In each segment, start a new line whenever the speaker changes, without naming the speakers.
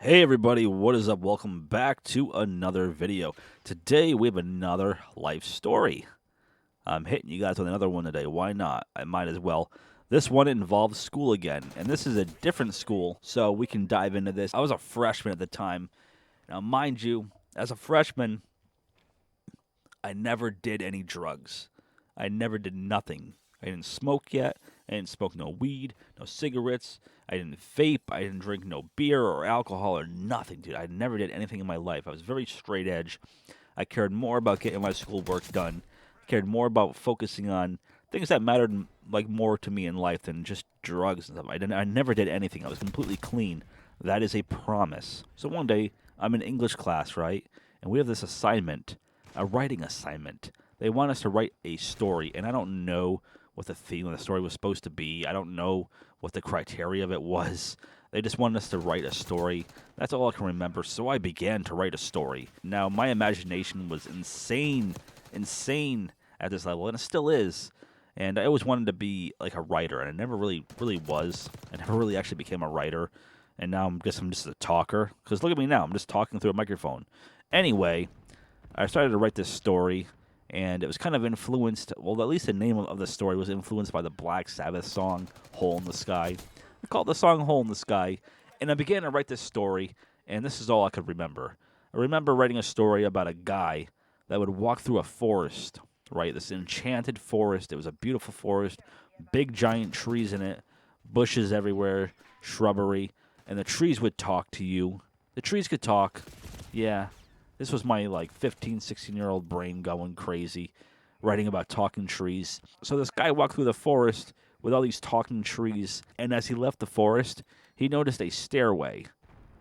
Hey everybody, what is up? Welcome back to another video. Today we have another life story. I'm hitting you guys with another one today. Why not? I might as well. This one involves school again, and this is a different school, so we can dive into this. I was a freshman at the time. Now, mind you, as a freshman, I never did any drugs. I never did nothing. I didn't smoke yet. I didn't smoke no weed, no cigarettes. I didn't vape. I didn't drink no beer or alcohol or nothing, dude. I never did anything in my life. I was very straight edge. I cared more about getting my schoolwork done. I cared more about focusing on things that mattered like more to me in life than just drugs and stuff. I never did anything. I was completely clean. That is a promise. So one day I'm in English class, right? And we have this assignment, a writing assignment. They want us to write a story, and I don't know what the theme of the story was supposed to be. I don't know what the criteria of it was. They just wanted us to write a story. That's all I can remember. So I began to write a story. Now, my imagination was insane at this level, and it still is. And I always wanted to be like a writer, and I never really was. I never really actually became a writer. And now I'm just a talker. Because look at me now. I'm just talking through a microphone. Anyway, I started to write this story, and it was kind of influenced, well, at least the name of the story was influenced by the Black Sabbath song, Hole in the Sky. I called the song Hole in the Sky, and I began to write this story, and this is all I could remember. I remember writing a story about a guy that would walk through a forest, right? This enchanted forest. It was a beautiful forest, big giant trees in it, bushes everywhere, shrubbery, and the trees would talk to you. The trees could talk, yeah. This was my 15, 16-year-old brain going crazy, writing about talking trees. So this guy walked through the forest with all these talking trees, and as he left the forest, he noticed a stairway,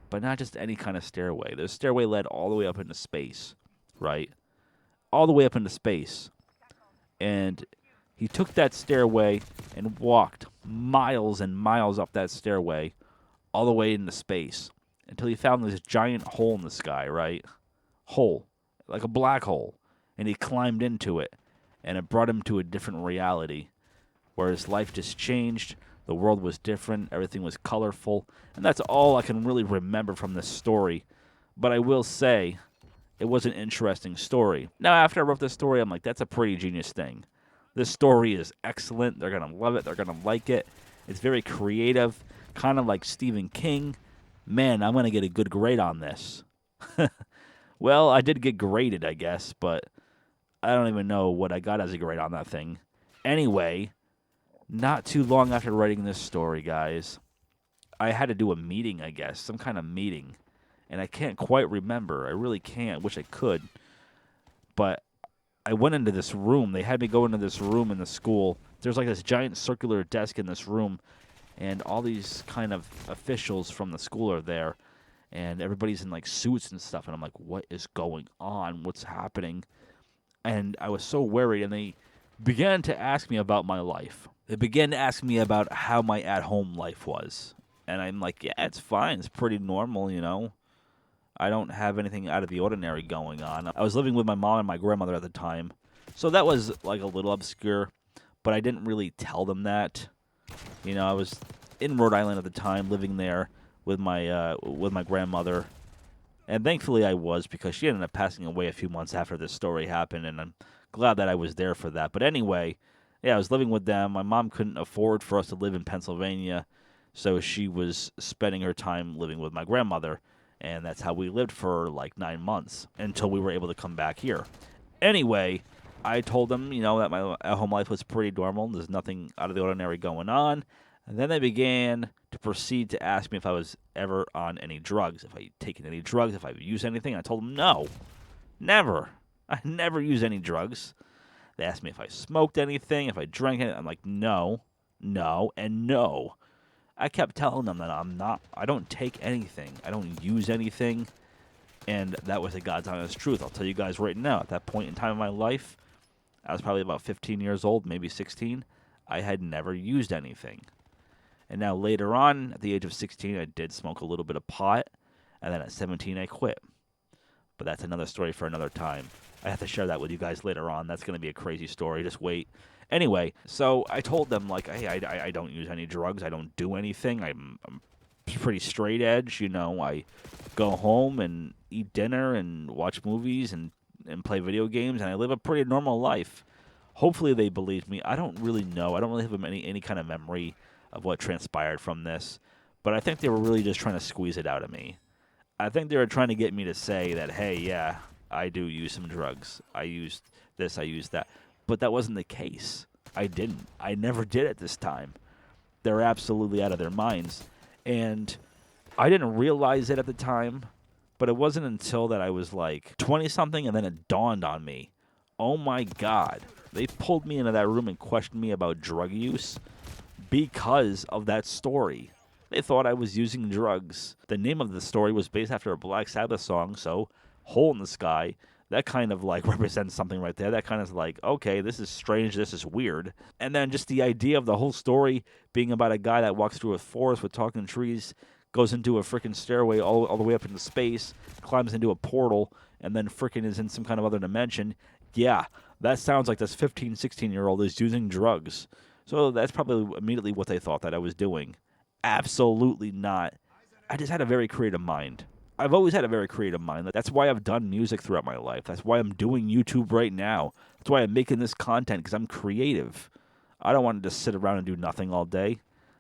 but not just any kind of stairway. The stairway led all the way up into space, right? All the way up into space. And he took that stairway and walked miles and miles up that stairway all the way into space until he found this giant hole in the sky, right? Hole, like a black hole, and he climbed into it, and it brought him to a different reality, where his life just changed, the world was different, everything was colorful, and that's all I can really remember from this story. But I will say, it was an interesting story. Now, after I wrote this story, I'm like, that's a pretty genius thing. This story is excellent, they're going to love it, they're going to like it, it's very creative, kind of like Stephen King. Man, I'm going to get a good grade on this. Well, I did get graded, I guess, but I don't even know what I got as a grade on that thing. Anyway, not too long after writing this story, guys, I had to do a meeting, I guess, some kind of meeting. And I can't quite remember. I really can't. Wish I could. But I went into this room. They had me go into this room in the school. There's like this giant circular desk in this room, and all these kind of officials from the school are there. And everybody's in like suits and stuff, and I'm like, what is going on? What's happening? And I was so worried, and they began to ask me about my life. They began to ask me about how my at-home life was. And I'm like, yeah, it's fine. It's pretty normal, you know. I don't have anything out of the ordinary going on. I was living with my mom and my grandmother at the time, so that was like a little obscure, but I didn't really tell them that. You know, I was in Rhode Island at the time, living there with my grandmother, and thankfully I was, because she ended up passing away a few months after this story happened, and I'm glad that I was there for that. But anyway, yeah, I was living with them. My mom couldn't afford for us to live in Pennsylvania, so she was spending her time living with my grandmother, and that's how we lived for like 9 months until we were able to come back here. Anyway, I told them, you know, that my at-home life was pretty normal. There's nothing out of the ordinary going on. And then they began to proceed to ask me if I was ever on any drugs, if I taken any drugs, if I used anything. I told them no, never. I never used any drugs. They asked me if I smoked anything, if I drank it. I'm like, no, and no. I kept telling them that I don't take anything. I don't use anything. And that was the God's honest truth. I'll tell you guys right now, at that point in time in my life, I was probably about 15 years old, maybe 16. I had never used anything. And now later on, at the age of 16, I did smoke a little bit of pot. And then at 17, I quit. But that's another story for another time. I have to share that with you guys later on. That's going to be a crazy story. Just wait. Anyway, so I told them, like, hey, I don't use any drugs. I don't do anything. I'm pretty straight edge. I go home and eat dinner and watch movies and play video games, and I live a pretty normal life. Hopefully they believe me. I don't really know. I don't really have any kind of memory of what transpired from this, but I think they were really just trying to squeeze it out of me. I think they were trying to get me to say that, hey, yeah, I do use some drugs. I used this, I used that. But that wasn't the case. I didn't. I never did at this time. They're absolutely out of their minds. And I didn't realize it at the time, but it wasn't until that I was like 20-something and then it dawned on me. Oh my God. They pulled me into that room and questioned me about drug use because of that story. They thought I was using drugs. The name of the story was based after a Black Sabbath song, so Hole in the Sky. That kind of like represents something right there. That kind of like, okay, this is strange, this is weird. And then just the idea of the whole story being about a guy that walks through a forest with talking trees, goes into a freaking stairway all the way up into space, climbs into a portal, and then freaking is in some kind of other dimension. Yeah, that sounds like this 15, 16-year-old is using drugs. So that's probably immediately what they thought that I was doing. Absolutely not. I just had a very creative mind. I've always had a very creative mind. That's why I've done music throughout my life. That's why I'm doing YouTube right now. That's why I'm making this content, because I'm creative. I don't want to just sit around and do nothing all day.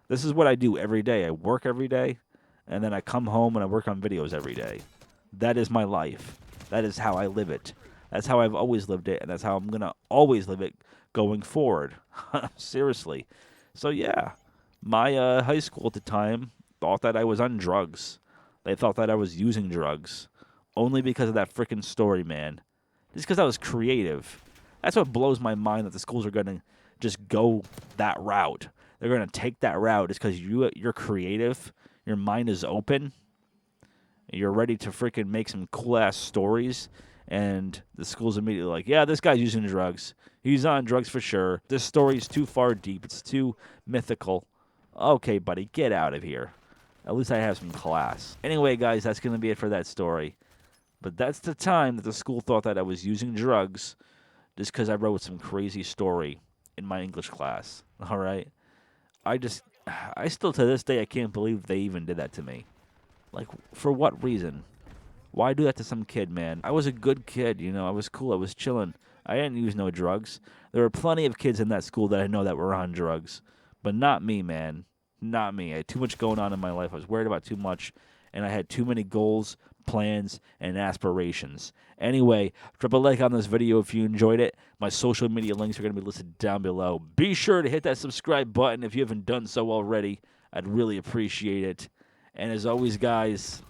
This is what I do every day. I work every day, and then I come home and I work on videos every day. That is my life. That is how I live it. That's how I've always lived it, and that's how I'm going to always live it going forward. Seriously. So, yeah. My high school at the time thought that I was on drugs. They thought that I was using drugs. Only because of that freaking story, man. Just because I was creative. That's what blows my mind, that the schools are going to just go that route. They're going to take that route just because you're creative. Your mind is open. You're ready to freaking make some cool-ass stories. And the school's immediately like, yeah, this guy's using drugs. He's on drugs for sure. This story's too far deep. It's too mythical. Okay, buddy, get out of here. At least I have some class. Anyway, guys, that's going to be it for that story. But that's the time that the school thought that I was using drugs just because I wrote some crazy story in my English class. All right? I still to this day, I can't believe they even did that to me. Like, for what reason? Why do that to some kid, man? I was a good kid, I was cool. I was chilling. I didn't use no drugs. There were plenty of kids in that school that I know that were on drugs. But not me, man. Not me. I had too much going on in my life. I was worried about too much, and I had too many goals, plans, and aspirations. Anyway, drop a like on this video if you enjoyed it. My social media links are going to be listed down below. Be sure to hit that subscribe button if you haven't done so already. I'd really appreciate it. And as always, guys,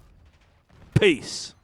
peace.